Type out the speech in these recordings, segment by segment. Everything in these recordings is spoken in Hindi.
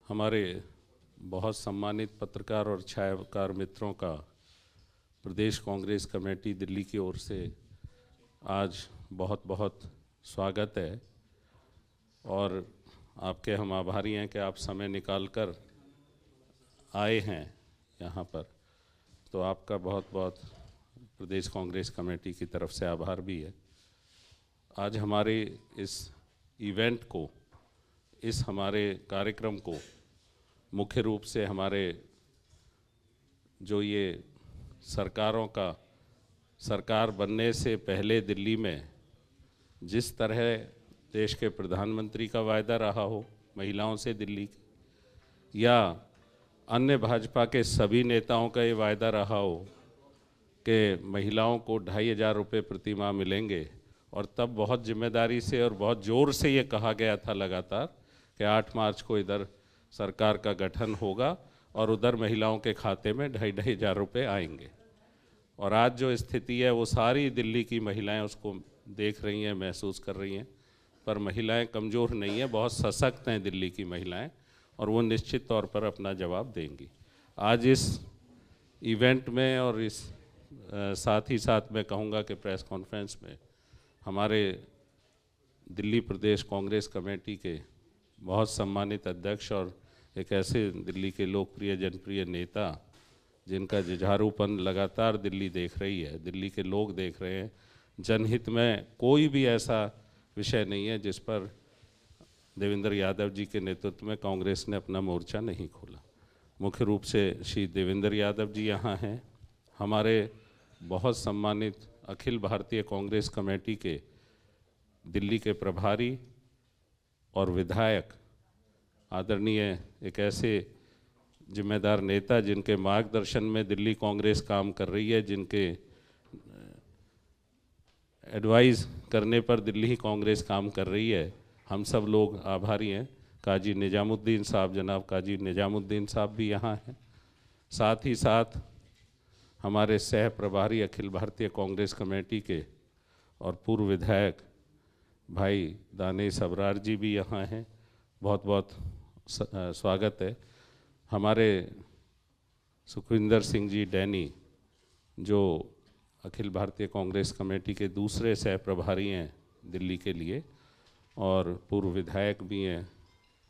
हमारे बहुत सम्मानित पत्रकार और छायाकार मित्रों का प्रदेश कांग्रेस कमेटी दिल्ली की ओर से आज बहुत बहुत स्वागत है और आपके हम आभारी हैं कि आप समय निकालकर आए हैं यहाँ पर। तो आपका बहुत बहुत प्रदेश कांग्रेस कमेटी की तरफ से आभार भी है। आज हमारे इस इवेंट को, इस हमारे कार्यक्रम को मुख्य रूप से हमारे जो ये सरकार बनने से पहले दिल्ली में जिस तरह देश के प्रधानमंत्री का वायदा रहा हो महिलाओं से दिल्ली, या अन्य भाजपा के सभी नेताओं का ये वायदा रहा हो कि महिलाओं को 2,500 रुपये प्रति माह मिलेंगे, और तब बहुत जिम्मेदारी से और बहुत ज़ोर से ये कहा गया था लगातार कि 8 मार्च को इधर सरकार का गठन होगा और उधर महिलाओं के खाते में 2,500 रुपये आएंगे। और आज जो स्थिति है वो सारी दिल्ली की महिलाएं उसको देख रही हैं, महसूस कर रही हैं। पर महिलाएं कमज़ोर नहीं हैं, बहुत सशक्त हैं दिल्ली की महिलाएं, और वो निश्चित तौर पर अपना जवाब देंगी। आज इस इवेंट में और इस साथ ही साथ मैं कहूँगा कि प्रेस कॉन्फ्रेंस में हमारे दिल्ली प्रदेश कांग्रेस कमेटी के बहुत सम्मानित अध्यक्ष और एक ऐसे दिल्ली के लोकप्रिय जनप्रिय नेता जिनका जुझारूपन लगातार दिल्ली देख रही है, दिल्ली के लोग देख रहे हैं। जनहित में कोई भी ऐसा विषय नहीं है जिस पर देवेंद्र यादव जी के नेतृत्व में कांग्रेस ने अपना मोर्चा नहीं खोला। मुख्य रूप से श्री देवेंद्र यादव जी यहाँ हैं, हमारे बहुत सम्मानित अखिल भारतीय कांग्रेस कमेटी के दिल्ली के प्रभारी और विधायक, आदरणीय एक ऐसे जिम्मेदार नेता जिनके मार्गदर्शन में दिल्ली कांग्रेस काम कर रही है, जिनके एडवाइस करने पर दिल्ली कांग्रेस काम कर रही है। हम सब लोग आभारी हैं। काजी निजामुद्दीन साहब, जनाब काजी निजामुद्दीन साहब भी यहाँ हैं। साथ ही साथ हमारे सह प्रभारी अखिल भारतीय कांग्रेस कमेटी के और पूर्व विधायक भाई दानिश अबरार जी भी यहाँ हैं। बहुत बहुत स्वागत है। हमारे सुखविंदर सिंह जी डैनी जो अखिल भारतीय कांग्रेस कमेटी के दूसरे सह प्रभारी हैं दिल्ली के लिए और पूर्व विधायक भी हैं,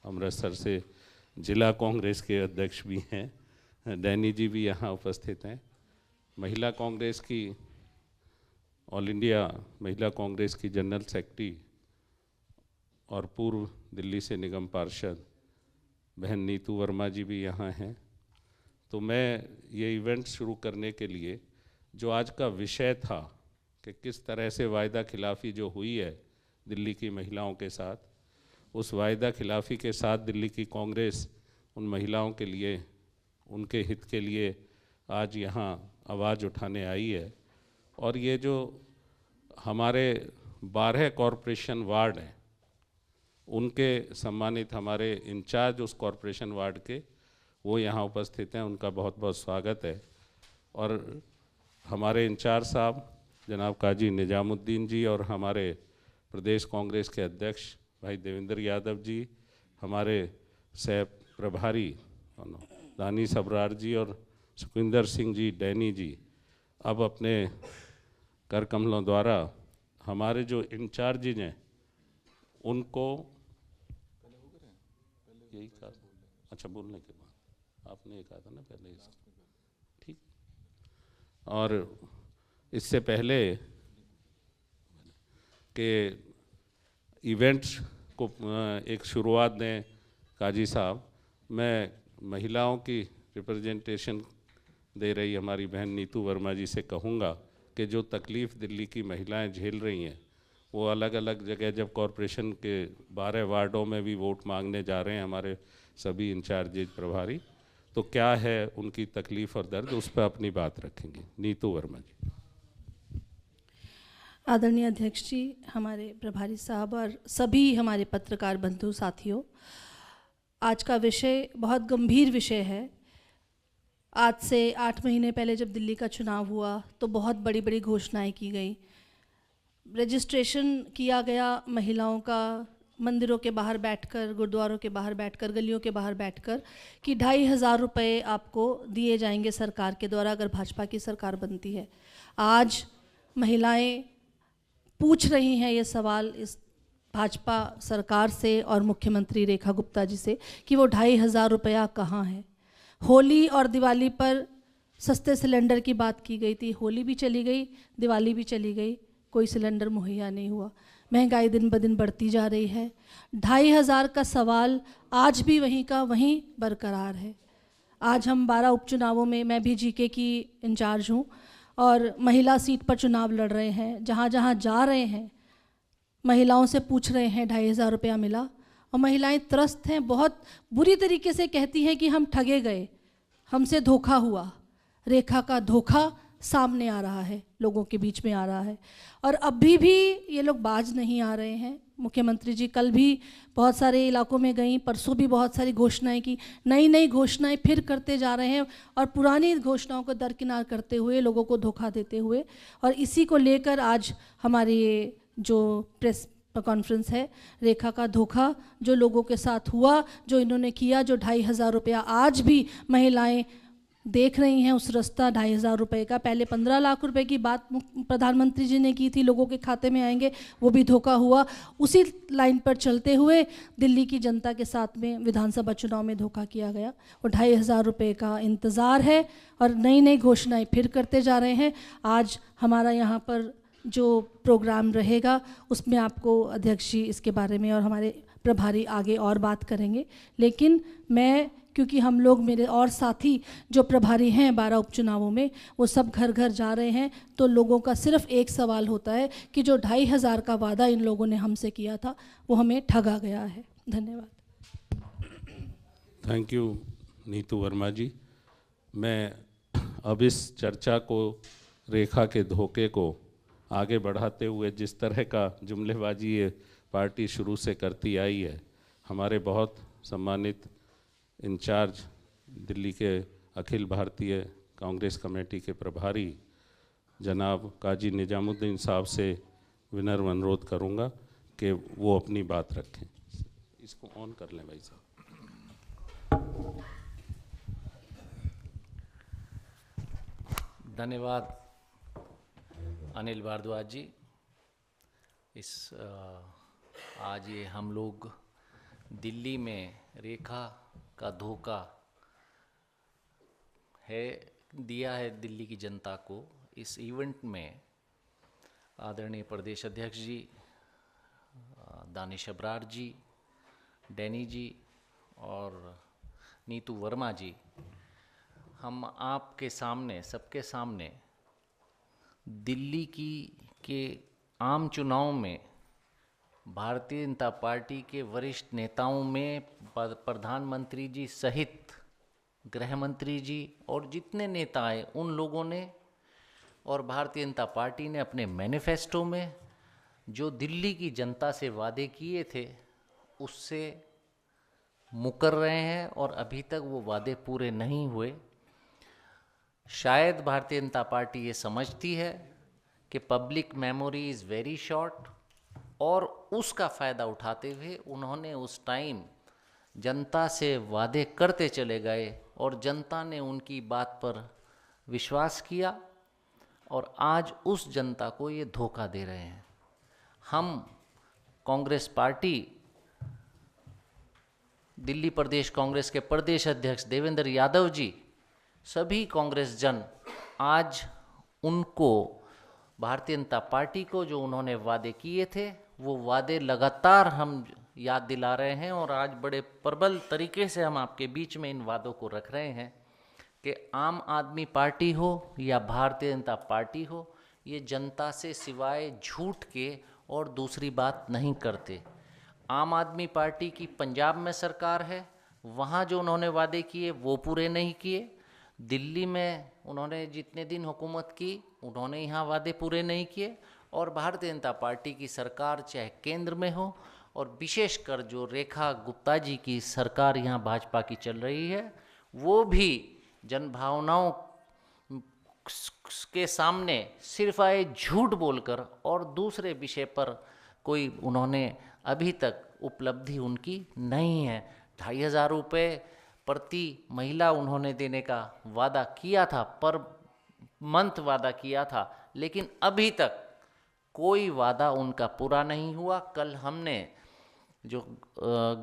अमृतसर से जिला कांग्रेस के अध्यक्ष भी हैं, डैनी जी भी यहाँ उपस्थित हैं। महिला कांग्रेस की, ऑल इंडिया महिला कांग्रेस की जनरल सेक्रेटरी और पूर्व दिल्ली से निगम पार्षद बहन नीतू वर्मा जी भी यहाँ हैं। तो मैं ये इवेंट शुरू करने के लिए, जो आज का विषय था कि किस तरह से वायदा खिलाफ़ी जो हुई है दिल्ली की महिलाओं के साथ, उस वायदा खिलाफ़ी के साथ दिल्ली की कांग्रेस उन महिलाओं के लिए, उनके हित के लिए आज यहाँ आवाज़ उठाने आई है। और ये जो हमारे 12 कॉरपोरेशन वार्ड हैं, उनके सम्मानित हमारे इंचार्ज उस कॉरपोरेशन वार्ड के, वो यहाँ उपस्थित हैं, उनका बहुत बहुत स्वागत है। और हमारे इंचार्ज साहब जनाब काजी निजामुद्दीन जी और हमारे प्रदेश कांग्रेस के अध्यक्ष भाई देवेंद्र यादव जी, हमारे सह प्रभारी दानिश अबरार जी और सुखविंदर सिंह जी डैनी जी अब अपने कर कमलों द्वारा हमारे जो इंचार्ज हैं उनको यही कहा, अच्छा बोलने के बाद आपने ये कहा था ना पहले, ठीक। और इससे पहले के इवेंट्स को एक शुरुआत दें काजी साहब, मैं महिलाओं की रिप्रेजेंटेशन दे रही हमारी बहन नीतू वर्मा जी से कहूँगा कि जो तकलीफ़ दिल्ली की महिलाएं झेल रही हैं, वो अलग अलग जगह जब कॉरपोरेशन के 12 वार्डों में भी वोट मांगने जा रहे हैं हमारे सभी इंचार्ज प्रभारी, तो क्या है उनकी तकलीफ़ और दर्द, उस पर अपनी बात रखेंगे। नीतू वर्मा जी। आदरणीय अध्यक्ष जी, हमारे प्रभारी साहब और सभी हमारे पत्रकार बंधु साथियों, आज का विषय बहुत गंभीर विषय है। आज से 8 महीने पहले जब दिल्ली का चुनाव हुआ तो बहुत बड़ी बड़ी घोषणाएं की गई, रजिस्ट्रेशन किया गया महिलाओं का मंदिरों के बाहर बैठकर, गुरुद्वारों के बाहर बैठकर, गलियों के बाहर बैठकर कि 2,500 रुपये आपको दिए जाएंगे सरकार के द्वारा अगर भाजपा की सरकार बनती है। आज महिलाएं पूछ रही हैं ये सवाल इस भाजपा सरकार से और मुख्यमंत्री रेखा गुप्ता जी से कि वो 2,500 रुपया कहाँ है। होली और दिवाली पर सस्ते सिलेंडर की बात की गई थी, होली भी चली गई, दिवाली भी चली गई, कोई सिलेंडर मुहैया नहीं हुआ। महंगाई दिन ब दिन बढ़ती जा रही है। 2,500 का सवाल आज भी वहीं का वहीं बरकरार है। आज हम 12 उपचुनावों में, मैं भी जीके की इंचार्ज हूँ और महिला सीट पर चुनाव लड़ रहे हैं। जहाँ जहाँ जा रहे हैं महिलाओं से पूछ रहे हैं 2,500 रुपया मिला, और महिलाएं त्रस्त हैं, बहुत बुरी तरीके से कहती हैं कि हम ठगे गए, हमसे धोखा हुआ। रेखा का धोखा सामने आ रहा है, लोगों के बीच में आ रहा है, और अभी भी ये लोग बाज नहीं आ रहे हैं। मुख्यमंत्री जी कल भी बहुत सारे इलाकों में गई, परसों भी बहुत सारी घोषणाएं की, नई नई घोषणाएं फिर करते जा रहे हैं और पुरानी घोषणाओं को दरकिनार करते हुए, लोगों को धोखा देते हुए। और इसी को लेकर आज हमारी ये जो प्रेस कॉन्फ्रेंस है, रेखा का धोखा जो लोगों के साथ हुआ, जो इन्होंने किया, जो 2,500 रुपया आज भी महिलाएं देख रही हैं उस रास्ता 2,500 रुपये का। पहले 15 लाख रुपए की बात प्रधानमंत्री जी ने की थी, लोगों के खाते में आएंगे, वो भी धोखा हुआ। उसी लाइन पर चलते हुए दिल्ली की जनता के साथ में विधानसभा चुनाव में धोखा किया गया। और 2,500 रुपये का इंतज़ार है और नई नई घोषणाएं फिर करते जा रहे हैं। आज हमारा यहाँ पर जो प्रोग्राम रहेगा उसमें आपको अध्यक्ष जी इसके बारे में और हमारे प्रभारी आगे और बात करेंगे, लेकिन मैं, क्योंकि हम लोग, मेरे और साथी जो प्रभारी हैं 12 उपचुनावों में, वो सब घर घर जा रहे हैं, तो लोगों का सिर्फ एक सवाल होता है कि जो 2,500 का वादा इन लोगों ने हमसे किया था वो हमें ठगा गया है। धन्यवाद। थैंक यू नीतू वर्मा जी। मैं अब इस चर्चा को, रेखा के धोखे को आगे बढ़ाते हुए, जिस तरह का जुमलेबाजी ये पार्टी शुरू से करती आई है, हमारे बहुत सम्मानित इंचार्ज दिल्ली के अखिल भारतीय कांग्रेस कमेटी के प्रभारी जनाब काजी निजामुद्दीन साहब से विनम्र अनुरोध करूंगा कि वो अपनी बात रखें। इसको ऑन कर लें भाई साहब। धन्यवाद अनिल भारद्वाज जी। आज ये हम लोग दिल्ली में रेखा का धोखा दिया है दिल्ली की जनता को। इस इवेंट में आदरणीय प्रदेश अध्यक्ष जी, दानिश अब्रार जी, डैनी जी और नीतू वर्मा जी, हम आपके सामने, सबके सामने दिल्ली के आम चुनाव में भारतीय जनता पार्टी के वरिष्ठ नेताओं में प्रधानमंत्री जी सहित गृह मंत्री जी और जितने नेता आए उन लोगों ने और भारतीय जनता पार्टी ने अपने मैनिफेस्टो में जो दिल्ली की जनता से वादे किए थे उससे मुकर रहे हैं और अभी तक वो वादे पूरे नहीं हुए। शायद भारतीय जनता पार्टी ये समझती है कि public memory is very short, और उसका फ़ायदा उठाते हुए उन्होंने उस टाइम जनता से वादे करते चले गए और जनता ने उनकी बात पर विश्वास किया और आज उस जनता को ये धोखा दे रहे हैं। हम कांग्रेस पार्टी, दिल्ली प्रदेश कांग्रेस के प्रदेश अध्यक्ष देवेंद्र यादव जी, सभी कांग्रेस जन आज उनको, भारतीय जनता पार्टी को जो उन्होंने वादे किए थे वो वादे लगातार हम याद दिला रहे हैं और आज बड़े प्रबल तरीके से हम आपके बीच में इन वादों को रख रहे हैं कि आम आदमी पार्टी हो या भारतीय जनता पार्टी हो, ये जनता से सिवाय झूठ के और दूसरी बात नहीं करते। आम आदमी पार्टी की पंजाब में सरकार है, वहाँ जो उन्होंने वादे किए वो पूरे नहीं किए। दिल्ली में उन्होंने जितने दिन हुकूमत की उन्होंने यहाँ वादे पूरे नहीं किए। और भारतीय जनता पार्टी की सरकार चाहे केंद्र में हो और विशेषकर जो रेखा गुप्ता जी की सरकार यहाँ भाजपा की चल रही है, वो भी जनभावनाओं के सामने सिर्फ आए झूठ बोलकर और दूसरे विषय पर कोई उन्होंने अभी तक उपलब्धि उनकी नहीं है। 2,500 रुपये प्रति महिला उन्होंने देने का वादा किया था, पर मंथ वादा किया था, लेकिन अभी तक कोई वादा उनका पूरा नहीं हुआ। कल हमने जो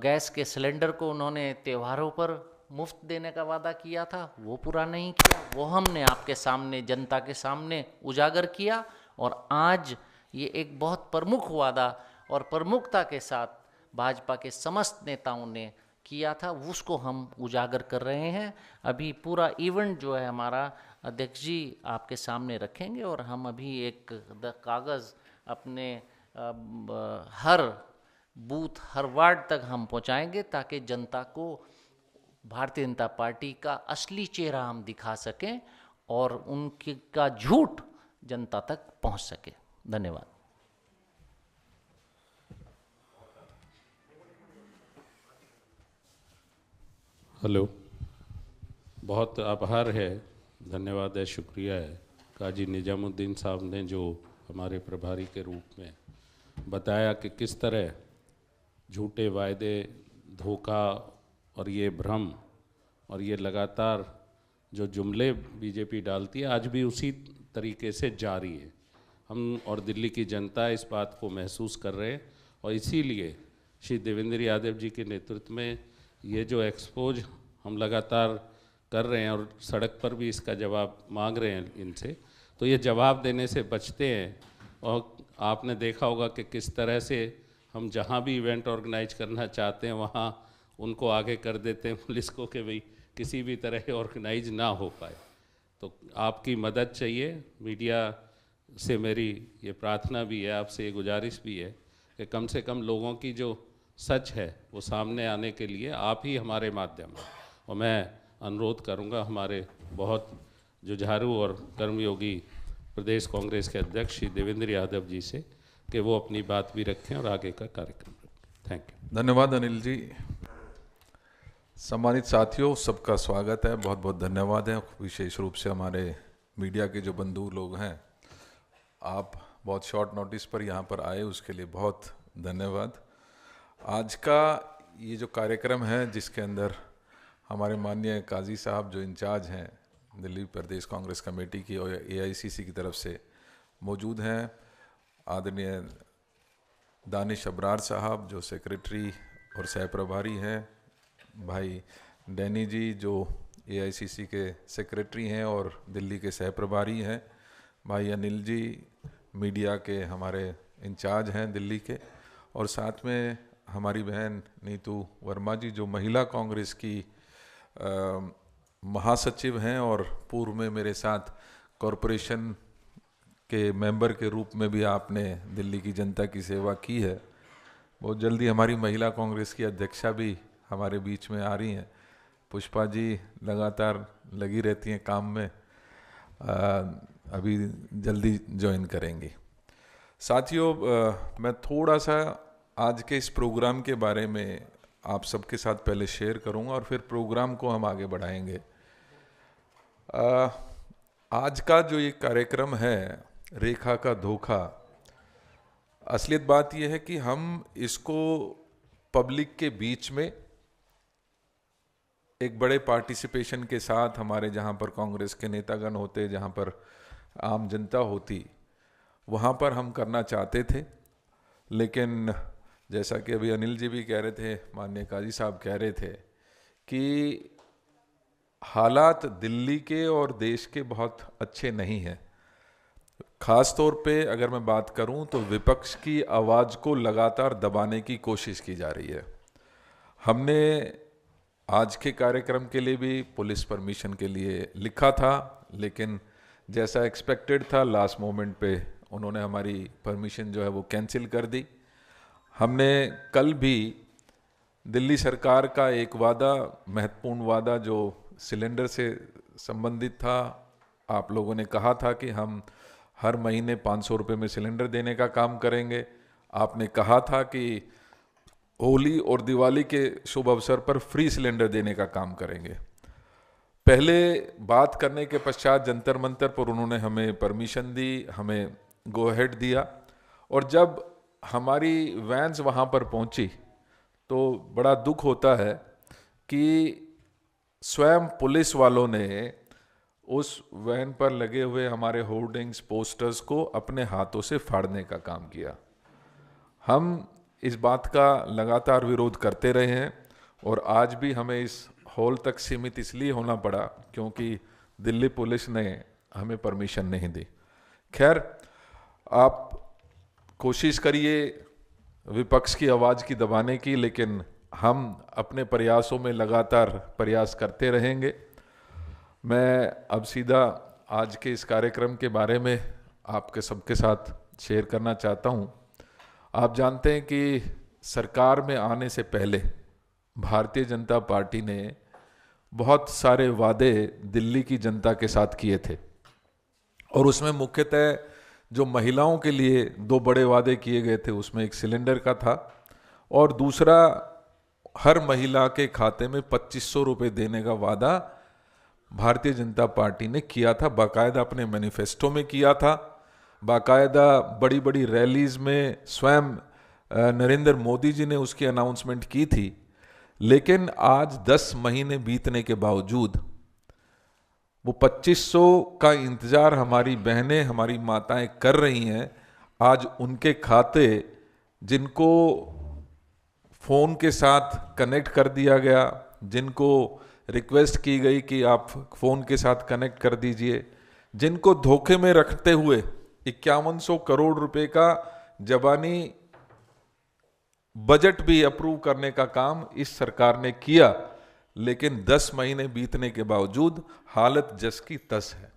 गैस के सिलेंडर को उन्होंने त्योहारों पर मुफ्त देने का वादा किया था, वो पूरा नहीं किया। वो हमने आपके सामने, जनता के सामने उजागर किया, और आज ये एक बहुत प्रमुख वादा और प्रमुखता के साथ भाजपा के समस्त नेताओं ने किया था, उसको हम उजागर कर रहे हैं। अभी पूरा इवेंट जो है हमारा अध्यक्ष जी आपके सामने रखेंगे, और हम अभी एक कागज़ अपने हर बूथ, हर वार्ड तक हम पहुंचाएंगे, ताकि जनता को भारतीय जनता पार्टी का असली चेहरा हम दिखा सकें और उनकी का झूठ जनता तक पहुंच सके। धन्यवाद। हेलो, बहुत आभार है, धन्यवाद है, शुक्रिया है काजी निजामुद्दीन साहब ने जो हमारे प्रभारी के रूप में बताया कि किस तरह झूठे वायदे, धोखा और ये भ्रम और ये लगातार जो जुमले बीजेपी डालती है आज भी उसी तरीके से जारी है। हम और दिल्ली की जनता इस बात को महसूस कर रहे हैं, और इसीलिए श्री देवेंद्र यादव जी के नेतृत्व में ये जो एक्सपोज हम लगातार कर रहे हैं और सड़क पर भी इसका जवाब मांग रहे हैं इनसे, तो ये जवाब देने से बचते हैं। और आपने देखा होगा कि किस तरह से हम जहाँ भी इवेंट ऑर्गेनाइज करना चाहते हैं वहाँ उनको आगे कर देते हैं पुलिस को कि भाई किसी भी तरह ऑर्गेनाइज ना हो पाए। तो आपकी मदद चाहिए। मीडिया से मेरी ये प्रार्थना भी है, आपसे ये गुजारिश भी है कि कम से कम लोगों की जो सच है वो सामने आने के लिए आप ही हमारे माध्यम हैं। और मैं अनुरोध करूंगा हमारे बहुत जुझारू और कर्मयोगी प्रदेश कांग्रेस के अध्यक्ष श्री देवेंद्र यादव जी से कि वो अपनी बात भी रखें और आगे का कार्यक्रम रखें। Thank you. धन्यवाद अनिल जी। सम्मानित साथियों, सबका स्वागत है, बहुत बहुत धन्यवाद है। विशेष रूप से हमारे मीडिया के जो बंधु लोग हैं, आप बहुत शॉर्ट नोटिस पर यहाँ पर आए, उसके लिए बहुत धन्यवाद। आज का ये जो कार्यक्रम है जिसके अंदर हमारे माननीय काजी साहब जो इंचार्ज हैं दिल्ली प्रदेश कांग्रेस कमेटी की और AICC की तरफ से मौजूद हैं, आदरणीय दानिश अबरार साहब जो सेक्रेटरी और सह प्रभारी हैं, भाई डैनी जी जो AICC के सेक्रेटरी हैं और दिल्ली के सह प्रभारी हैं, भाई अनिल जी मीडिया के हमारे इंचार्ज हैं दिल्ली के, और साथ में हमारी बहन नीतू वर्मा जी जो महिला कांग्रेस की महासचिव हैं और पूर्व में मेरे साथ कॉरपोरेशन के मेंबर के रूप में भी आपने दिल्ली की जनता की सेवा की है। बहुत जल्दी हमारी महिला कांग्रेस की अध्यक्षा भी हमारे बीच में आ रही हैं। पुष्पा जी लगातार लगी रहती हैं काम में, अभी जल्दी ज्वाइन करेंगी। साथियों, मैं थोड़ा सा आज के इस प्रोग्राम के बारे में आप सबके साथ पहले शेयर करूंगा और फिर प्रोग्राम को हम आगे बढ़ाएंगे। आज का जो ये कार्यक्रम है रेखा का धोखा, असलियत बात यह है कि हम इसको पब्लिक के बीच में एक बड़े पार्टिसिपेशन के साथ, हमारे जहाँ पर कांग्रेस के नेतागण होते, जहाँ पर आम जनता होती, वहाँ पर हम करना चाहते थे। लेकिन जैसा कि अभी अनिल जी भी कह रहे थे, माननीय काजी साहब कह रहे थे कि हालात दिल्ली के और देश के बहुत अच्छे नहीं हैं। ख़ास तौर पे अगर मैं बात करूं तो विपक्ष की आवाज़ को लगातार दबाने की कोशिश की जा रही है। हमने आज के कार्यक्रम के लिए भी पुलिस परमिशन के लिए लिखा था, लेकिन जैसा एक्सपेक्टेड था लास्ट मोमेंट पे उन्होंने हमारी परमिशन जो है वो कैंसिल कर दी। हमने कल भी दिल्ली सरकार का एक वादा, महत्वपूर्ण वादा जो सिलेंडर से संबंधित था, आप लोगों ने कहा था कि हम हर महीने 500 रुपये में सिलेंडर देने का काम करेंगे। आपने कहा था कि होली और दिवाली के शुभ अवसर पर फ्री सिलेंडर देने का काम करेंगे। पहले बात करने के पश्चात जंतर मंतर पर उन्होंने हमें परमिशन दी, हमें गो अहेड दिया, और जब हमारी वैन्स वहाँ पर पहुँची तो बड़ा दुख होता है कि स्वयं पुलिस वालों ने उस वैन पर लगे हुए हमारे होर्डिंग्स, पोस्टर्स को अपने हाथों से फाड़ने का काम किया। हम इस बात का लगातार विरोध करते रहे हैं और आज भी हमें इस हॉल तक सीमित इसलिए होना पड़ा क्योंकि दिल्ली पुलिस ने हमें परमिशन नहीं दी। खैर, आप कोशिश करिए विपक्ष की आवाज़ की दबाने की, लेकिन हम अपने प्रयासों में लगातार प्रयास करते रहेंगे। मैं अब सीधा आज के इस कार्यक्रम के बारे में आपके सबके साथ शेयर करना चाहता हूँ। आप जानते हैं कि सरकार में आने से पहले भारतीय जनता पार्टी ने बहुत सारे वादे दिल्ली की जनता के साथ किए थे और उसमें मुख्यतः जो महिलाओं के लिए 2 बड़े वादे किए गए थे, उसमें एक सिलेंडर का था और दूसरा हर महिला के खाते में 2500 रुपये देने का वादा भारतीय जनता पार्टी ने किया था, बाकायदा अपने मैनिफेस्टो में किया था, बाकायदा बड़ी बड़ी रैलीज में स्वयं नरेंद्र मोदी जी ने उसकी अनाउंसमेंट की थी। लेकिन आज 10 महीने बीतने के बावजूद वो 2500 का इंतजार हमारी बहनें, हमारी माताएं कर रही हैं। आज उनके खाते, जिनको फ़ोन के साथ कनेक्ट कर दिया गया, जिनको रिक्वेस्ट की गई कि आप फ़ोन के साथ कनेक्ट कर दीजिए, जिनको धोखे में रखते हुए 5100 करोड़ रुपए का ज़बानी बजट भी अप्रूव करने का काम इस सरकार ने किया, लेकिन 10 महीने बीतने के बावजूद हालत जस की तस है।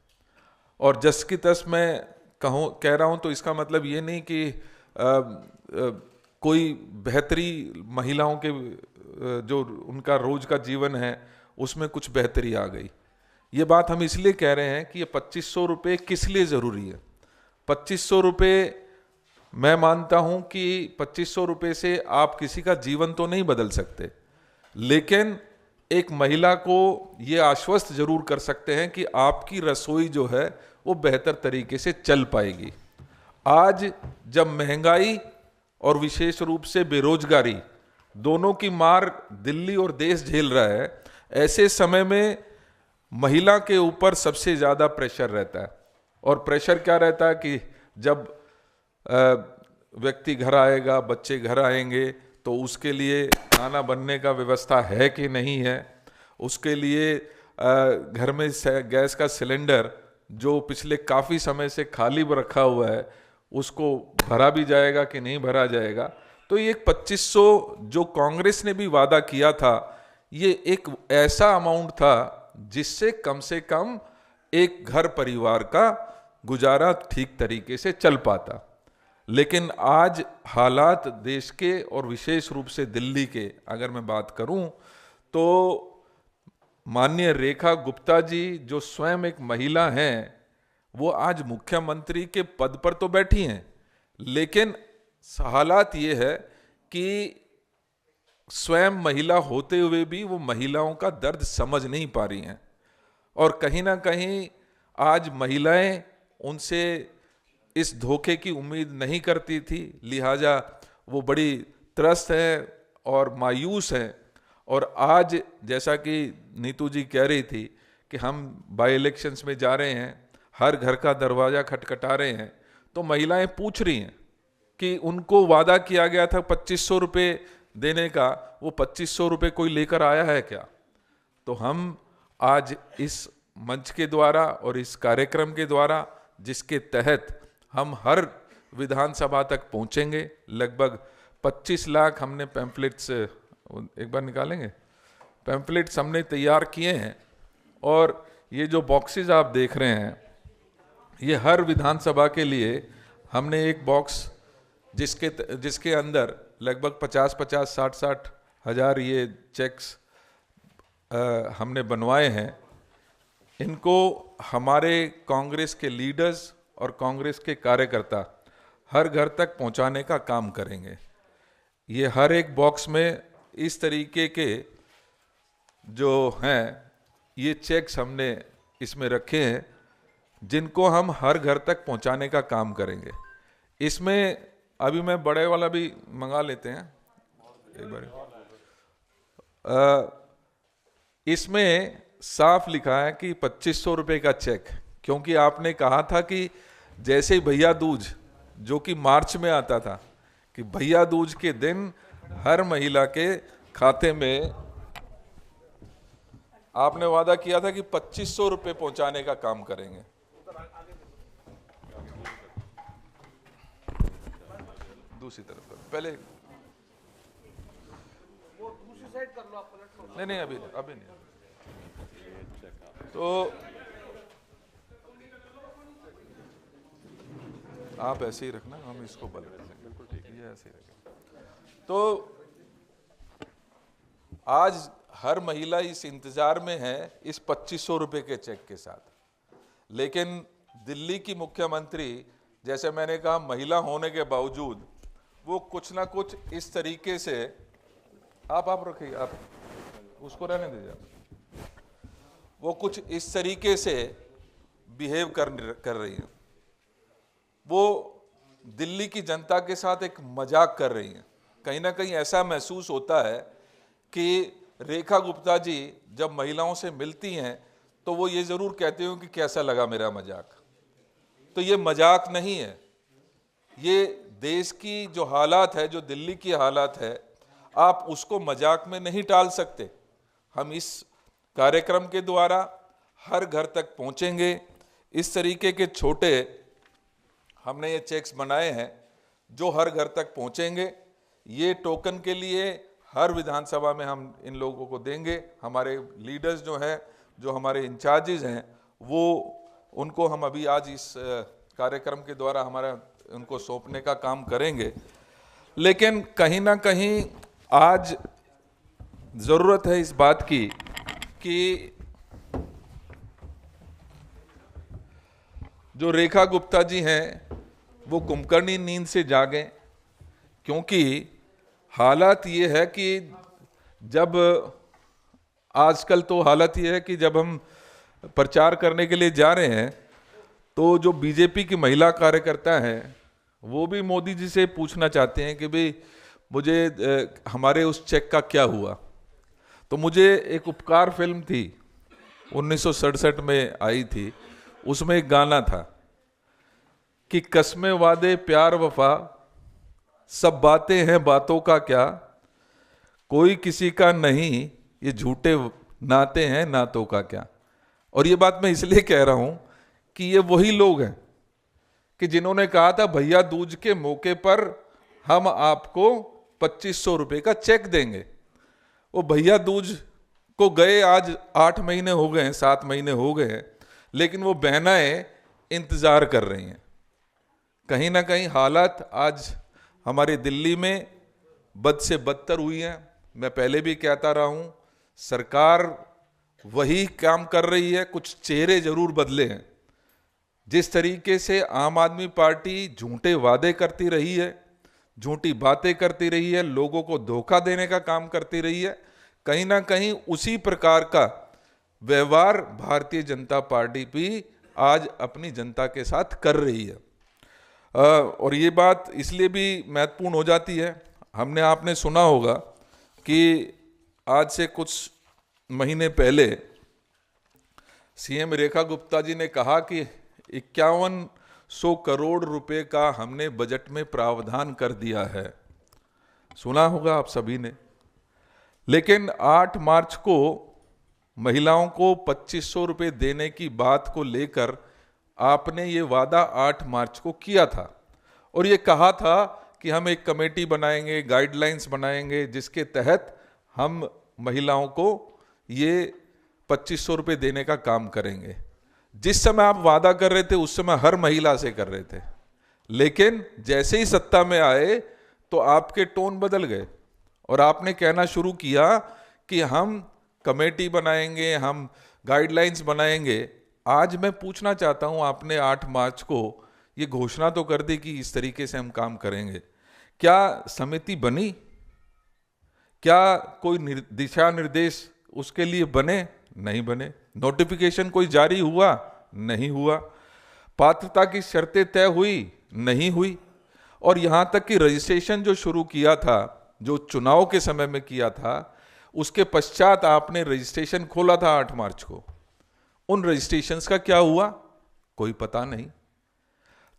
और जस की तस मैं कह रहा हूं तो इसका मतलब ये नहीं कि कोई बेहतरी महिलाओं के जो उनका रोज का जीवन है उसमें कुछ बेहतरी आ गई। ये बात हम इसलिए कह रहे हैं कि ये 2500 रुपये किस लिए ज़रूरी है। 2500 रुपये, मैं मानता हूं कि 2500 रुपये से आप किसी का जीवन तो नहीं बदल सकते, लेकिन एक महिला को ये आश्वस्त जरूर कर सकते हैं कि आपकी रसोई जो है वो बेहतर तरीके से चल पाएगी। आज जब महंगाई और विशेष रूप से बेरोजगारी दोनों की मार दिल्ली और देश झेल रहा है, ऐसे समय में महिला के ऊपर सबसे ज़्यादा प्रेशर रहता है। और प्रेशर क्या रहता है कि जब व्यक्ति घर आएगा, बच्चे घर आएंगे, तो उसके लिए खाना बनने का व्यवस्था है कि नहीं है, उसके लिए घर में गैस का सिलेंडर जो पिछले काफ़ी समय से खाली रखा हुआ है उसको भरा भी जाएगा कि नहीं भरा जाएगा। तो ये 2500 जो कांग्रेस ने भी वादा किया था, ये एक ऐसा अमाउंट था जिससे कम से कम एक घर परिवार का गुजारा ठीक तरीके से चल पाता। लेकिन आज हालात देश के और विशेष रूप से दिल्ली के अगर मैं बात करूं तो माननीय रेखा गुप्ता जी जो स्वयं एक महिला हैं, वो आज मुख्यमंत्री के पद पर तो बैठी हैं, लेकिन हालात ये है कि स्वयं महिला होते हुए भी वो महिलाओं का दर्द समझ नहीं पा रही हैं। और कहीं ना कहीं आज महिलाएं उनसे इस धोखे की उम्मीद नहीं करती थी, लिहाजा वो बड़ी त्रस्त हैं और मायूस हैं। और आज जैसा कि नीतू जी कह रही थी कि हम बाई इलेक्शंस में जा रहे हैं, हर घर का दरवाज़ा खटखटा रहे हैं, तो महिलाएं पूछ रही हैं कि उनको वादा किया गया था 2500 रुपये देने का, वो 2500 रुपये कोई लेकर आया है क्या। तो हम आज इस मंच के द्वारा और इस कार्यक्रम के द्वारा, जिसके तहत हम हर विधानसभा तक पहुंचेंगे, लगभग 25 लाख हमने पैम्फलेट्स, एक बार निकालेंगे, पैम्फलेट्स हमने तैयार किए हैं। और ये जो बॉक्सेस आप देख रहे हैं, ये हर विधानसभा के लिए हमने एक बॉक्स जिसके अंदर लगभग 50-50, 60-60 हज़ार ये चेक्स हमने बनवाए हैं। इनको हमारे कांग्रेस के लीडर्स और कांग्रेस के कार्यकर्ता हर घर तक पहुंचाने का काम करेंगे। ये हर एक बॉक्स में इस तरीके के जो हैं ये चेक्स हमने इसमें रखे हैं, जिनको हम हर घर तक पहुंचाने का काम करेंगे। इसमें अभी मैं बड़े वाला भी मंगा लेते हैं एक बार। इसमें साफ लिखा है कि 2500 रुपये का चेक, क्योंकि आपने कहा था कि जैसे ही भैया दूज, जो कि मार्च में आता था, कि भैया दूज के दिन हर महिला के खाते में आपने वादा किया था कि 2500 रुपये पहुंचाने का काम करेंगे। दूसरी तरफ पहले वो दूसरी साइड कर लो, आप पलट लो। नहीं अभी नहीं। तो आप ऐसे ही रखना, हम इसको बल बिल्कुल ठीक है, ये ऐसे ही रखें। तो आज हर महिला इस इंतजार में है इस 2500 रुपये के चेक के साथ, लेकिन दिल्ली की मुख्यमंत्री, जैसे मैंने कहा, महिला होने के बावजूद वो कुछ ना कुछ इस तरीके से, आप रखिए, आप उसको रहने दीजिए, वो कुछ इस तरीके से बिहेव कर रही है। वो दिल्ली की जनता के साथ एक मजाक कर रही हैं। कहीं ना कहीं ऐसा महसूस होता है कि रेखा गुप्ता जी जब महिलाओं से मिलती हैं तो वो ये ज़रूर कहते हो कि कैसा लगा मेरा मजाक। तो ये मजाक नहीं है, ये देश की जो हालात है, जो दिल्ली की हालात है, आप उसको मजाक में नहीं टाल सकते। हम इस कार्यक्रम के द्वारा हर घर तक पहुंचेंगे। इस तरीके के छोटे हमने ये चेक्स बनाए हैं जो हर घर तक पहुंचेंगे। ये टोकन के लिए हर विधानसभा में हम इन लोगों को देंगे। हमारे लीडर्स जो हैं, जो हमारे इंचार्जेस हैं, वो उनको हम अभी आज इस कार्यक्रम के द्वारा उनको सौंपने का काम करेंगे। लेकिन कहीं ना कहीं आज ज़रूरत है इस बात की कि जो रेखा गुप्ता जी हैं वो कुंभकर्णी नींद से जागें, क्योंकि हालात ये है कि जब आजकल तो हालत ये है कि जब हम प्रचार करने के लिए जा रहे हैं तो जो बीजेपी की महिला कार्यकर्ता हैं वो भी मोदी जी से पूछना चाहते हैं कि भाई मुझे हमारे उस चेक का क्या हुआ। तो मुझे एक उपकार फिल्म थी 1967 में आई थी, उसमें एक गाना था कि कस्में वादे प्यार वफा सब बातें हैं बातों का क्या, कोई किसी का नहीं ये झूठे नाते हैं नातों का क्या। और ये बात मैं इसलिए कह रहा हूं कि ये वही लोग हैं कि जिन्होंने कहा था भैया दूज के मौके पर हम आपको 2500 रुपये का चेक देंगे। वो भैया दूज को गए आज 8 महीने हो गए हैं, 7 महीने हो गए हैं, लेकिन वो बहनाएं इंतजार कर रही हैं। कहीं ना कहीं हालात आज हमारी दिल्ली में बद से बदतर हुई हैं। मैं पहले भी कहता रहा हूं, सरकार वही काम कर रही है, कुछ चेहरे जरूर बदले हैं। जिस तरीके से आम आदमी पार्टी झूठे वादे करती रही है, झूठी बातें करती रही है, लोगों को धोखा देने का काम करती रही है, कहीं ना कहीं उसी प्रकार का व्यवहार भारतीय जनता पार्टी भी आज अपनी जनता के साथ कर रही है। और ये बात इसलिए भी महत्वपूर्ण हो जाती है, आपने सुना होगा कि आज से कुछ महीने पहले सीएम रेखा गुप्ता जी ने कहा कि 5100 करोड़ रुपए का हमने बजट में प्रावधान कर दिया है। सुना होगा आप सभी ने। लेकिन 8 मार्च को महिलाओं को 2500 रुपये देने की बात को लेकर आपने ये वादा 8 मार्च को किया था और ये कहा था कि हम एक कमेटी बनाएंगे, गाइडलाइंस बनाएंगे, जिसके तहत हम महिलाओं को ये 2500 रुपये देने का काम करेंगे। जिस समय आप वादा कर रहे थे उस समय हर महिला से कर रहे थे, लेकिन जैसे ही सत्ता में आए तो आपके टोन बदल गए और आपने कहना शुरू किया कि हम कमेटी बनाएंगे, हम गाइडलाइंस बनाएंगे। आज मैं पूछना चाहता हूं, आपने 8 मार्च को ये घोषणा तो कर दी कि इस तरीके से हम काम करेंगे, क्या समिति बनी? क्या कोई दिशा निर्देश उसके लिए बने? नहीं बने। नोटिफिकेशन कोई जारी हुआ? नहीं हुआ। पात्रता की शर्तें तय हुई? नहीं हुई। और यहाँ तक कि रजिस्ट्रेशन जो शुरू किया था, जो चुनाव के समय में किया था, उसके पश्चात आपने रजिस्ट्रेशन खोला था 8 मार्च को। उन रजिस्ट्रेशंस का क्या हुआ, कोई पता नहीं।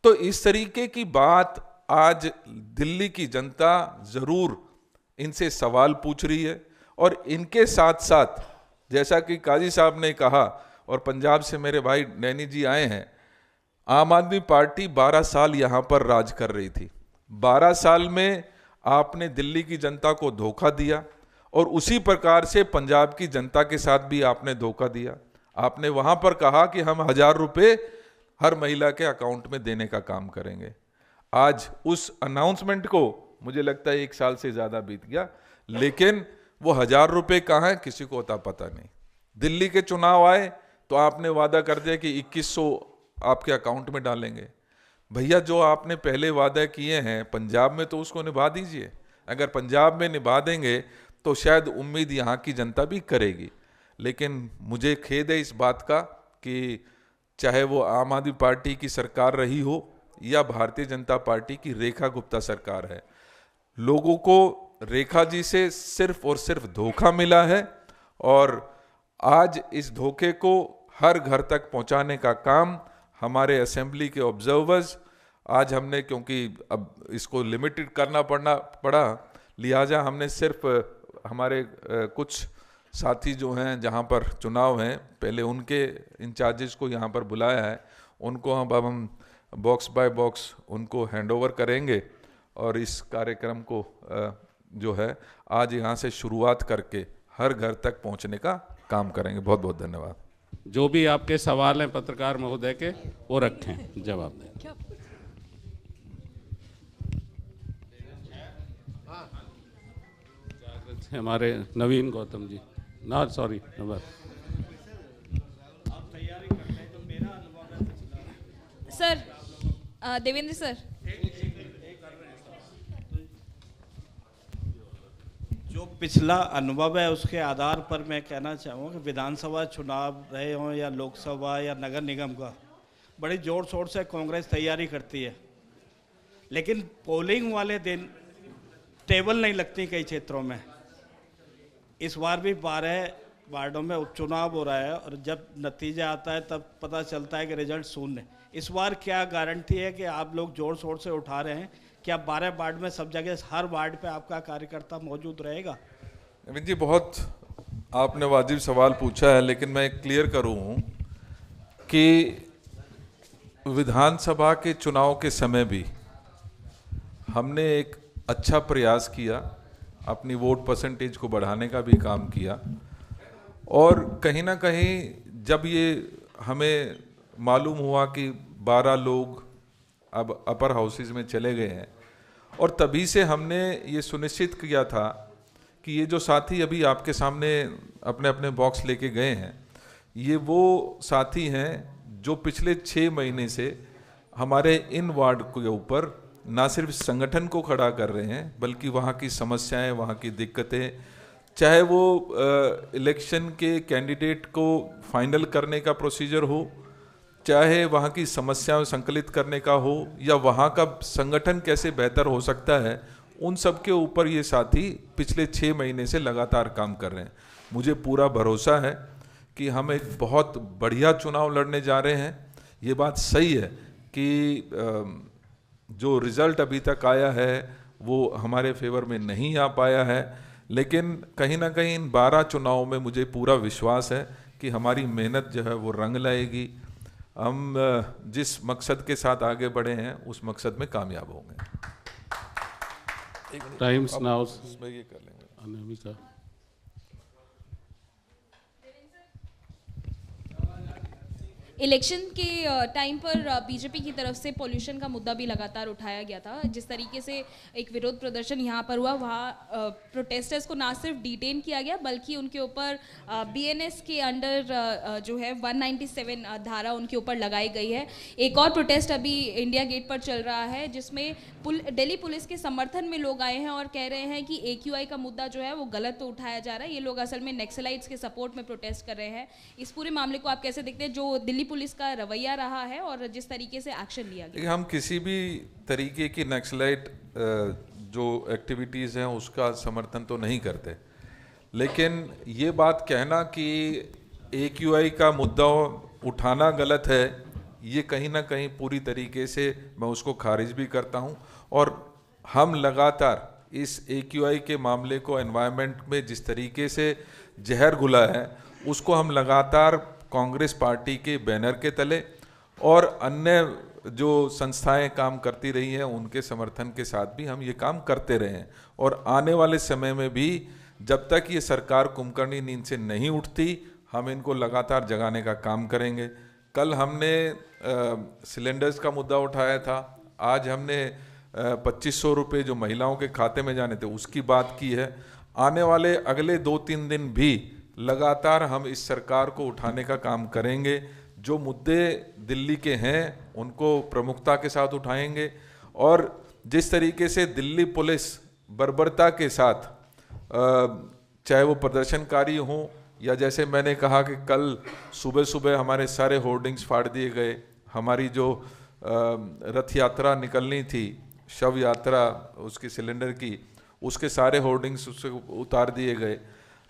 तो इस तरीके की बात आज दिल्ली की जनता जरूर इनसे सवाल पूछ रही है। और इनके साथ साथ जैसा कि काजी साहब ने कहा, और पंजाब से मेरे भाई नैनी जी आए हैं, आम आदमी पार्टी 12 साल यहां पर राज कर रही थी। 12 साल में आपने दिल्ली की जनता को धोखा दिया, और उसी प्रकार से पंजाब की जनता के साथ भी आपने धोखा दिया। आपने वहां पर कहा कि हम 1000 रुपये हर महिला के अकाउंट में देने का काम करेंगे। आज उस अनाउंसमेंट को मुझे लगता है 1 साल से ज्यादा बीत गया, लेकिन वो 1000 रुपये कहाँ है किसी को पता नहीं। दिल्ली के चुनाव आए तो आपने वादा कर दिया कि 2100 आपके अकाउंट में डालेंगे। भैया, जो आपने पहले वादा किए हैं पंजाब में तो उसको निभा दीजिए। अगर पंजाब में निभा देंगे तो शायद उम्मीद यहाँ की जनता भी करेगी। लेकिन मुझे खेद है इस बात का कि चाहे वो आम आदमी पार्टी की सरकार रही हो या भारतीय जनता पार्टी की रेखा गुप्ता सरकार है, लोगों को रेखा जी से सिर्फ और सिर्फ धोखा मिला है। और आज इस धोखे को हर घर तक पहुंचाने का काम हमारे असेंबली के ऑब्जर्वर्स, आज हमने, क्योंकि अब इसको लिमिटेड करना पड़ा, लिहाजा हमने सिर्फ हमारे कुछ साथी जो हैं जहां पर चुनाव हैं, पहले उनके इंचार्जेस को यहां पर बुलाया है। उनको अब हम बॉक्स बाय बॉक्स उनको हैंडओवर करेंगे और इस कार्यक्रम को जो है आज यहां से शुरुआत करके हर घर तक पहुंचने का काम करेंगे। बहुत बहुत धन्यवाद। जो भी आपके सवाल हैं पत्रकार महोदय के, वो रखें, जवाब दें। हमारे नवीन गौतम जी, ना सॉरी सर, देवेंद्र सर, जो पिछला अनुभव है उसके आधार पर मैं कहना चाहूँगा कि विधानसभा चुनाव रहे हों या लोकसभा या नगर निगम का, बड़ी जोर शोर से कांग्रेस तैयारी करती है, लेकिन पोलिंग वाले दिन टेबल नहीं लगती कई क्षेत्रों में। इस बार भी 12 वार्डों में उपचुनाव हो रहा है और जब नतीजा आता है तब पता चलता है कि रिजल्ट शून्य। इस बार क्या गारंटी है कि आप लोग जोर शोर से उठा रहे हैं, क्या 12 वार्ड में सब जगह हर वार्ड पे आपका कार्यकर्ता मौजूद रहेगा? नवीन जी, बहुत आपने वाजिब सवाल पूछा है, लेकिन मैं क्लियर करूं कि विधानसभा के चुनाव के समय भी हमने एक अच्छा प्रयास किया, अपनी वोट परसेंटेज को बढ़ाने का भी काम किया। और कहीं ना कहीं जब ये हमें मालूम हुआ कि 12 लोग अब अपर हाउसेज में चले गए हैं, और तभी से हमने ये सुनिश्चित किया था कि ये जो साथी अभी आपके सामने अपने अपने बॉक्स लेके गए हैं, ये वो साथी हैं जो पिछले 6 महीने से हमारे इन वार्ड के ऊपर ना सिर्फ संगठन को खड़ा कर रहे हैं, बल्कि वहाँ की समस्याएं, वहाँ की दिक्कतें, चाहे वो इलेक्शन के कैंडिडेट को फाइनल करने का प्रोसीजर हो, चाहे वहाँ की समस्याओं संकलित करने का हो, या वहाँ का संगठन कैसे बेहतर हो सकता है, उन सब के ऊपर ये साथी पिछले 6 महीने से लगातार काम कर रहे हैं। मुझे पूरा भरोसा है कि हम एक बहुत बढ़िया चुनाव लड़ने जा रहे हैं। ये बात सही है कि जो रिज़ल्ट अभी तक आया है वो हमारे फेवर में नहीं आ पाया है, लेकिन कहीं ना कहीं इन 12 चुनावों में मुझे पूरा विश्वास है कि हमारी मेहनत जो है वो रंग लाएगी। हम जिस मकसद के साथ आगे बढ़े हैं उस मकसद में कामयाब होंगे। टाइम्स नाउ इसमें ये कर लेंगे। अनामिका। इलेक्शन के टाइम पर बीजेपी की तरफ से पॉल्यूशन का मुद्दा भी लगातार उठाया गया था। जिस तरीके से एक विरोध प्रदर्शन यहाँ पर हुआ, वहाँ प्रोटेस्टर्स को ना सिर्फ डिटेन किया गया बल्कि उनके ऊपर बीएनएस के अंडर जो है 197 धारा उनके ऊपर लगाई गई है। एक और प्रोटेस्ट अभी इंडिया गेट पर चल रहा है जिसमें दिल्ली पुलिस के समर्थन में लोग आए हैं और कह रहे हैं कि AQI का मुद्दा जो है वो गलत तो उठाया जा रहा है। ये लोग असल में नक्सलाइट्स के सपोर्ट में प्रोटेस्ट कर रहे हैं। इस पूरे मामले को आप कैसे देखते हैं? जो दिल्ली पुलिस का रवैया रहा है और जिस तरीके से एक्शन लिया गया? देखिए, हम किसी भी तरीके की नक्सलाइट जो एक्टिविटीज़ हैं उसका समर्थन तो नहीं करते, लेकिन ये बात कहना कि AQI का मुद्दा उठाना गलत है, ये कहीं ना कहीं पूरी तरीके से मैं उसको खारिज भी करता हूँ। और हम लगातार इस AQI के मामले को एनवायरनमेंट में जिस तरीके से जहर घुला है उसको हम लगातार कांग्रेस पार्टी के बैनर के तले और अन्य जो संस्थाएं काम करती रही हैं उनके समर्थन के साथ भी हम ये काम करते रहे हैं। और आने वाले समय में भी जब तक ये सरकार कुंभकर्णी नींद से नहीं उठती हम इनको लगातार जगाने का काम करेंगे। कल हमने सिलेंडर्स का मुद्दा उठाया था, आज हमने 2500 रुपये जो महिलाओं के खाते में जाने थे उसकी बात की है। आने वाले अगले 2-3 दिन भी लगातार हम इस सरकार को उठाने का काम करेंगे। जो मुद्दे दिल्ली के हैं उनको प्रमुखता के साथ उठाएंगे। और जिस तरीके से दिल्ली पुलिस बर्बरता के साथ चाहे वो प्रदर्शनकारी हों या जैसे मैंने कहा कि कल सुबह सुबह हमारे सारे होर्डिंग्स फाड़ दिए गए, हमारी जो रथ यात्रा निकलनी थी, शव यात्रा उसकी सिलेंडर की, उसके सारे होर्डिंग्स उससे उतार दिए गए।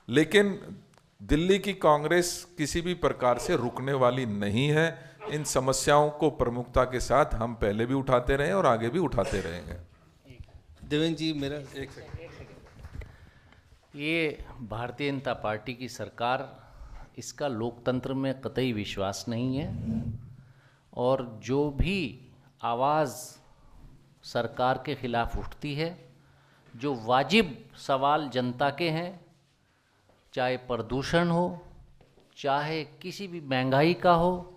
लेकिन दिल्ली की कांग्रेस किसी भी प्रकार से रुकने वाली नहीं है। इन समस्याओं को प्रमुखता के साथ हम पहले भी उठाते रहे और आगे भी उठाते रहेंगे। देवेंद्र जी, मेरा एक सेकंड। ये भारतीय जनता पार्टी की सरकार, इसका लोकतंत्र में कतई विश्वास नहीं है और जो भी आवाज़ सरकार के खिलाफ उठती है, जो वाजिब सवाल जनता के हैं, चाहे प्रदूषण हो, चाहे किसी भी महंगाई का हो।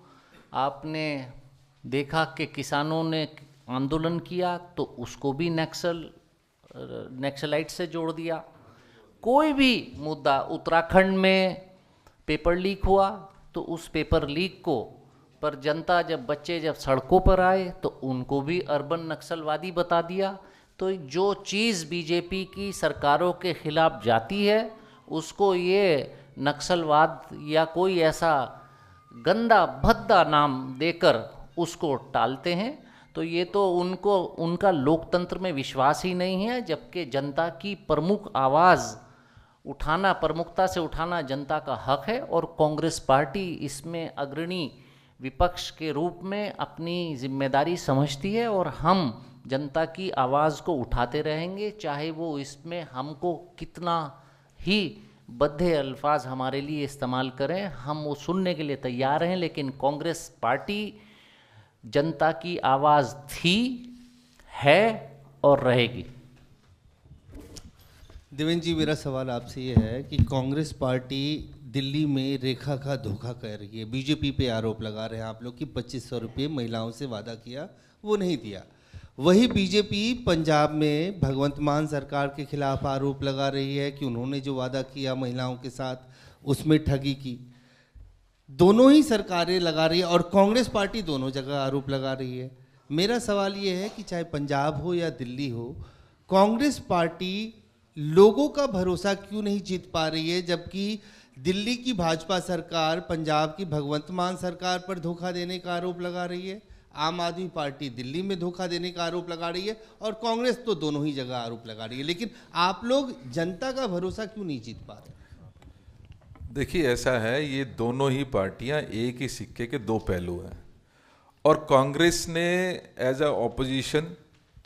आपने देखा कि किसानों ने आंदोलन किया तो उसको भी नक्सलाइट से जोड़ दिया। कोई भी मुद्दा, उत्तराखंड में पेपर लीक हुआ तो उस पेपर लीक को पर जनता जब सड़कों पर आए तो उनको भी अर्बन नक्सलवादी बता दिया। तो जो चीज़ बीजेपी की सरकारों के खिलाफ जाती है उसको ये नक्सलवाद या कोई ऐसा गंदा भद्दा नाम देकर उसको टालते हैं। तो ये तो उनका लोकतंत्र में विश्वास ही नहीं है, जबकि जनता की प्रमुख आवाज़ उठाना, प्रमुखता से उठाना जनता का हक है और कांग्रेस पार्टी इसमें अग्रणी विपक्ष के रूप में अपनी जिम्मेदारी समझती है और हम जनता की आवाज़ को उठाते रहेंगे, चाहे वो इसमें हमको कितना ही बद्धे अल्फाज हमारे लिए इस्तेमाल करें, हम वो सुनने के लिए तैयार हैं। लेकिन कांग्रेस पार्टी जनता की आवाज़ थी, है और रहेगी। देवेंद्र जी, मेरा सवाल आपसे ये है कि कांग्रेस पार्टी दिल्ली में रेखा का धोखा कर रही है। बीजेपी पे आरोप लगा रहे हैं आप लोग कि 2500 रुपये महिलाओं से वादा किया, वो नहीं दिया। वही बीजेपी पंजाब में भगवंत मान सरकार के खिलाफ आरोप लगा रही है कि उन्होंने जो वादा किया महिलाओं के साथ उसमें ठगी की। दोनों ही सरकारें लगा रही है और कांग्रेस पार्टी दोनों जगह आरोप लगा रही है। मेरा सवाल ये है कि चाहे पंजाब हो या दिल्ली हो, कांग्रेस पार्टी लोगों का भरोसा क्यों नहीं जीत पा रही है, जबकि दिल्ली की भाजपा सरकार पंजाब की भगवंत मान सरकार पर धोखा देने का आरोप लगा रही है, आम आदमी पार्टी दिल्ली में धोखा देने का आरोप लगा रही है और कांग्रेस तो दोनों ही जगह आरोप लगा रही है। लेकिन आप लोग जनता का भरोसा क्यों नहीं जीत पा रहे? देखिए, ऐसा है, ये दोनों ही पार्टियां एक ही सिक्के के दो पहलू हैं और कांग्रेस ने एज अ ऑपोजिशन,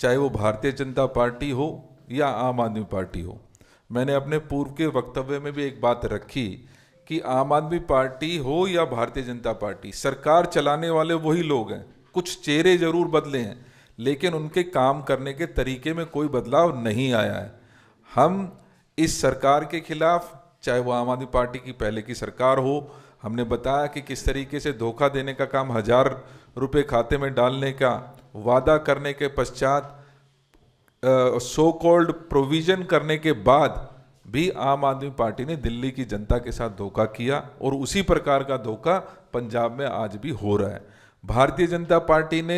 चाहे वो भारतीय जनता पार्टी हो या आम आदमी पार्टी हो, मैंने अपने पूर्व के वक्तव्य में भी एक बात रखी कि आम आदमी पार्टी हो या भारतीय जनता पार्टी, सरकार चलाने वाले वही लोग हैं। कुछ चेहरे जरूर बदले हैं लेकिन उनके काम करने के तरीके में कोई बदलाव नहीं आया है। हम इस सरकार के खिलाफ, चाहे वो आम आदमी पार्टी की पहले की सरकार हो, हमने बताया कि किस तरीके से धोखा देने का काम, 1000 रुपये खाते में डालने का वादा करने के पश्चात सो कॉल्ड प्रोविजन करने के बाद भी आम आदमी पार्टी ने दिल्ली की जनता के साथ धोखा किया और उसी प्रकार का धोखा पंजाब में आज भी हो रहा है। भारतीय जनता पार्टी ने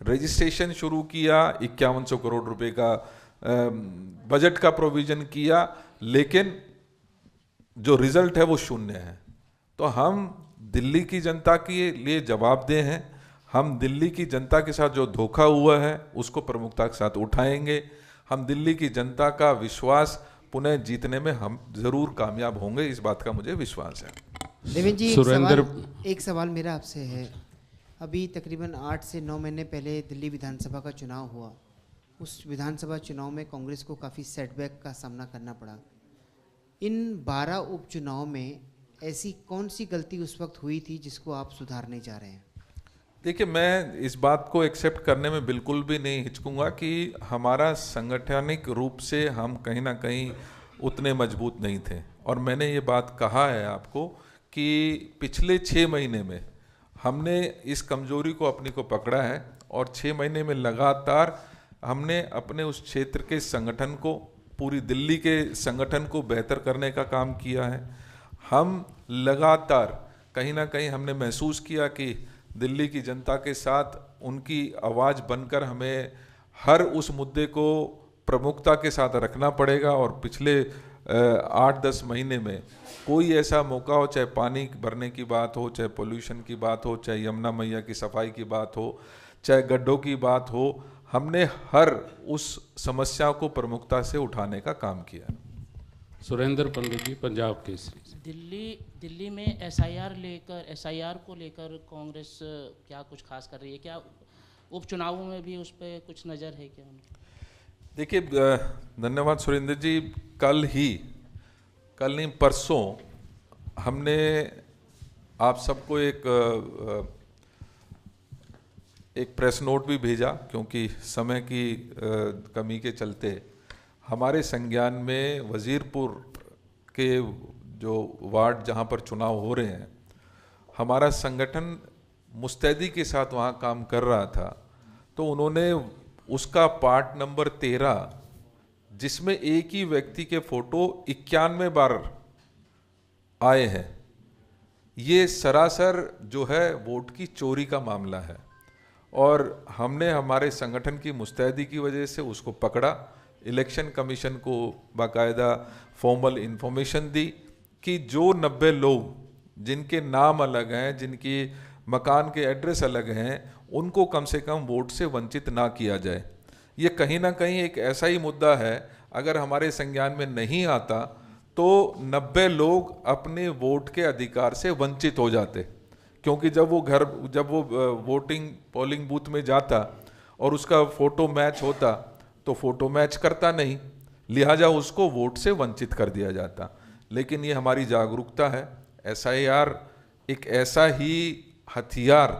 रजिस्ट्रेशन शुरू किया, 5100 करोड़ रुपए का बजट का प्रोविजन किया, लेकिन जो रिजल्ट है वो शून्य है। तो हम दिल्ली की जनता के लिए जवाबदेह हैं। हम दिल्ली की जनता के साथ जो धोखा हुआ है उसको प्रमुखता के साथ उठाएंगे। हम दिल्ली की जनता का विश्वास पुनः जीतने में हम जरूर कामयाब होंगे, इस बात का मुझे विश्वास है। देवेंद्र जी, सुरेंद्र, एक सवाल मेरा आपसे है। अभी तकरीबन 8 से 9 महीने पहले दिल्ली विधानसभा का चुनाव हुआ। उस विधानसभा चुनाव में कांग्रेस को काफ़ी सेटबैक का सामना करना पड़ा। इन 12 उपचुनाव में ऐसी कौन सी गलती उस वक्त हुई थी जिसको आप सुधारने जा रहे हैं? देखिए, मैं इस बात को एक्सेप्ट करने में बिल्कुल भी नहीं हिचकूंगा कि हमारा संगठनिक रूप से हम कहीं ना कहीं उतने मजबूत नहीं थे। और मैंने ये बात कहा है आपको कि पिछले 6 महीने में हमने इस कमजोरी को अपनी को पकड़ा है और 6 महीने में लगातार हमने अपने उस क्षेत्र के संगठन को, पूरी दिल्ली के संगठन को बेहतर करने का काम किया है। हम लगातार कहीं ना कहीं हमने महसूस किया कि दिल्ली की जनता के साथ उनकी आवाज़ बनकर हमें हर उस मुद्दे को प्रमुखता के साथ रखना पड़ेगा। और पिछले 8-10 महीने में कोई ऐसा मौका हो, चाहे पानी भरने की बात हो, चाहे पोल्यूशन की बात हो, चाहे यमुना मैया की सफाई की बात हो, चाहे गड्ढों की बात हो, हमने हर उस समस्या को प्रमुखता से उठाने का काम किया। सुरेंद्र पंडित जी, पंजाब केसरी। दिल्ली में एसआईआर को लेकर कांग्रेस क्या कुछ खास कर रही है? क्या उपचुनावों में भी उस पर कुछ नज़र है क्या? देखिए, धन्यवाद सुरेंद्र जी। कल नहीं परसों हमने आप सबको एक प्रेस नोट भी भेजा, क्योंकि समय की कमी के चलते हमारे संज्ञान में वजीरपुर के जो वार्ड जहां पर चुनाव हो रहे हैं, हमारा संगठन मुस्तैदी के साथ वहां काम कर रहा था। तो उन्होंने उसका पार्ट नंबर 13, जिसमें एक ही व्यक्ति के फोटो 91 बार आए हैं, ये सरासर जो है वोट की चोरी का मामला है। और हमने हमारे संगठन की मुस्तैदी की वजह से उसको पकड़ा, इलेक्शन कमीशन को बाकायदा फॉर्मल इंफॉर्मेशन दी कि जो 90 लोग जिनके नाम अलग हैं, जिनकी मकान के एड्रेस अलग हैं, उनको कम से कम वोट से वंचित ना किया जाए। ये कहीं ना कहीं एक ऐसा ही मुद्दा है, अगर हमारे संज्ञान में नहीं आता तो 90 लोग अपने वोट के अधिकार से वंचित हो जाते। क्योंकि जब वो पोलिंग बूथ में जाता और उसका फोटो मैच होता तो फोटो मैच करता नहीं, लिहाजा उसको वोट से वंचित कर दिया जाता। लेकिन ये हमारी जागरूकता है। एसआईआर एक ऐसा ही हथियार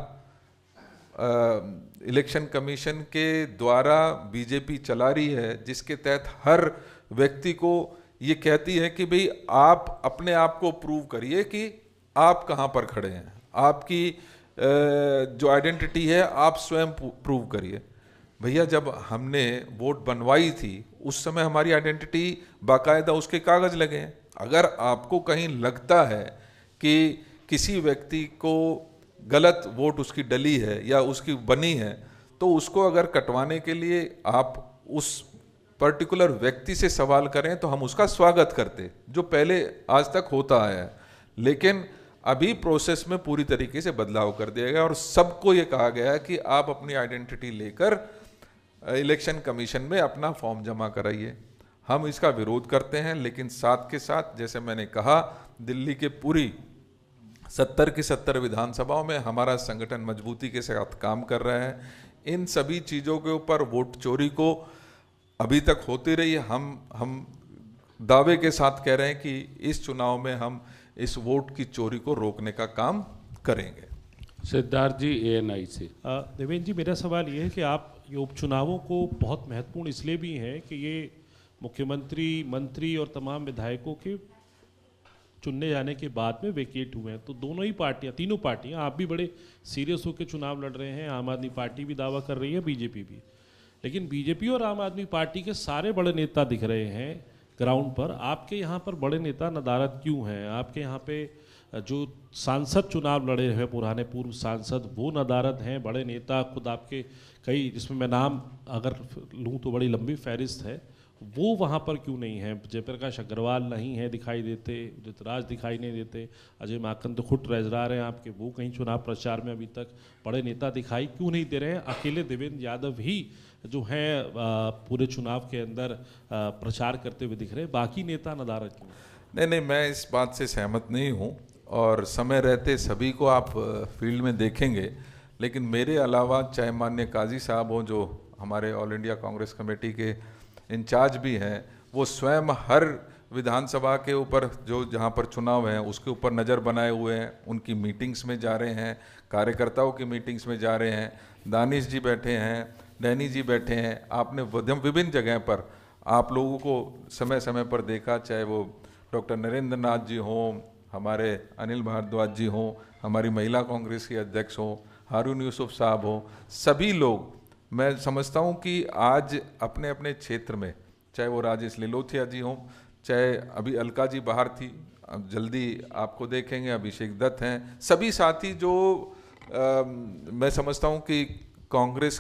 इलेक्शन कमीशन के द्वारा बीजेपी चला रही है, जिसके तहत हर व्यक्ति को ये कहती है कि भाई आप अपने आप को प्रूव करिए कि आप कहाँ पर खड़े हैं, आपकी जो आइडेंटिटी है आप स्वयं प्रूव करिए। भैया, जब हमने वोट बनवाई थी उस समय हमारी आइडेंटिटी बाकायदा उसके कागज लगे हैं। अगर आपको कहीं लगता है कि किसी व्यक्ति को गलत वोट उसकी डली है या उसकी बनी है, तो उसको अगर कटवाने के लिए आप उस पर्टिकुलर व्यक्ति से सवाल करें तो हम उसका स्वागत करते, जो पहले आज तक होता आया है। लेकिन अभी प्रोसेस में पूरी तरीके से बदलाव कर दिया गया और सबको ये कहा गया है कि आप अपनी आइडेंटिटी लेकर इलेक्शन कमीशन में अपना फॉर्म जमा कराइए। हम इसका विरोध करते हैं, लेकिन साथ के साथ जैसे मैंने कहा, दिल्ली के पूरी 70 की 70 विधानसभाओं में हमारा संगठन मजबूती के साथ काम कर रहा है। इन सभी चीज़ों के ऊपर वोट चोरी को अभी तक होती रही है। हम दावे के साथ कह रहे हैं कि इस चुनाव में हम इस वोट की चोरी को रोकने का काम करेंगे। सिद्धार्थ जी, एएनआई से। देवेंद्र जी, मेरा सवाल ये है कि आप ये उपचुनावों को बहुत महत्वपूर्ण इसलिए भी हैं कि ये मुख्यमंत्री, मंत्री और तमाम विधायकों के चुनने जाने के बाद में वेकेट हुए हैं। तो दोनों ही पार्टियां, तीनों पार्टियां, आप भी बड़े सीरियस होकर चुनाव लड़ रहे हैं, आम आदमी पार्टी भी दावा कर रही है, बीजेपी भी। लेकिन बीजेपी और आम आदमी पार्टी के सारे बड़े नेता दिख रहे हैं ग्राउंड पर। आपके यहाँ पर बड़े नेता नदारद क्यों हैं? आपके यहाँ पे जो सांसद चुनाव लड़े हैं, पुराने पूर्व सांसद, वो नदारद हैं। बड़े नेता खुद आपके कई, जिसमें मैं नाम अगर लूँ तो बड़ी लंबी फहरिस्त है, वो वहाँ पर क्यों नहीं है? जयप्रकाश अग्रवाल नहीं है, दिखाई देते, उदित राज दिखाई नहीं देते, अजय माकन तो खुद ट्रेजरार हैं आपके, वो कहीं चुनाव प्रचार में अभी तक बड़े नेता दिखाई क्यों नहीं दे रहे हैं? अकेले देवेंद्र यादव ही जो हैं पूरे चुनाव के अंदर प्रचार करते हुए दिख रहे हैं, बाकी नेता नदारद क्यों? नहीं, मैं इस बात से सहमत नहीं हूँ, और समय रहते सभी को आप फील्ड में देखेंगे, लेकिन मेरे अलावा चाहे माननीय काजी साहब हों, जो हमारे ऑल इंडिया कांग्रेस कमेटी के इंचार्ज भी हैं, वो स्वयं हर विधानसभा के ऊपर जो जहाँ पर चुनाव है उसके ऊपर नज़र बनाए हुए हैं, उनकी मीटिंग्स में जा रहे हैं, कार्यकर्ताओं की मीटिंग्स में जा रहे हैं। दानिश जी बैठे हैं, डैनी जी बैठे हैं, आपने विभिन्न जगह पर आप लोगों को समय समय पर देखा, चाहे वो डॉक्टर नरेंद्र नाथ जी हों, हमारे अनिल भारद्वाज जी हों, हमारी महिला कांग्रेस के अध्यक्ष हों, हारून यूसुफ साहब हों, सभी लोग, मैं समझता हूं कि आज अपने अपने क्षेत्र में, चाहे वो राजेश लिलोथिया जी हों, चाहे अभी अलका जी बाहर थी, अब जल्दी आपको देखेंगे, अभिषेक दत्त हैं, सभी साथी जो मैं समझता हूं कि कांग्रेस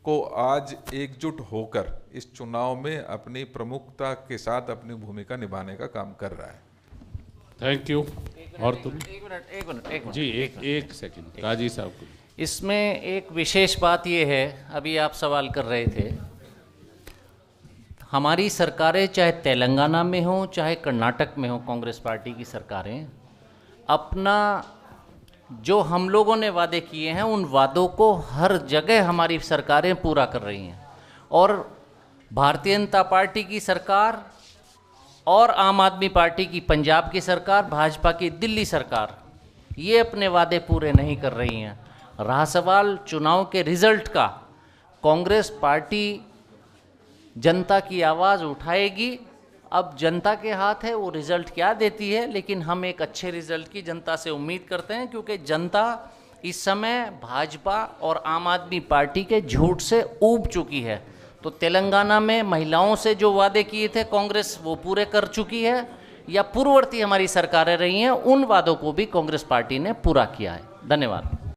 को आज एकजुट होकर इस चुनाव में अपनी प्रमुखता के साथ अपनी भूमिका निभाने का काम कर रहा है। Thank you. और तुम? एक मिनट जी, एक सेकंड, काजी साहब को। इसमें एक विशेष बात ये है, अभी आप सवाल कर रहे थे, हमारी सरकारें चाहे तेलंगाना में हो चाहे कर्नाटक में हो, कांग्रेस पार्टी की सरकारें अपना जो हम लोगों ने वादे किए हैं उन वादों को हर जगह हमारी सरकारें पूरा कर रही हैं। और भारतीय जनता पार्टी की सरकार और आम आदमी पार्टी की पंजाब की सरकार, भाजपा की दिल्ली सरकार, ये अपने वादे पूरे नहीं कर रही हैं। रहा सवाल चुनाव के रिजल्ट का, कांग्रेस पार्टी जनता की आवाज़ उठाएगी, अब जनता के हाथ है वो रिजल्ट क्या देती है, लेकिन हम एक अच्छे रिजल्ट की जनता से उम्मीद करते हैं, क्योंकि जनता इस समय भाजपा और आम आदमी पार्टी के झूठ से ऊब चुकी है। तो तेलंगाना में महिलाओं से जो वादे किए थे कांग्रेस, वो पूरे कर चुकी है, या पूर्ववर्ती हमारी सरकारें रही हैं उन वादों को भी कांग्रेस पार्टी ने पूरा किया है। धन्यवाद।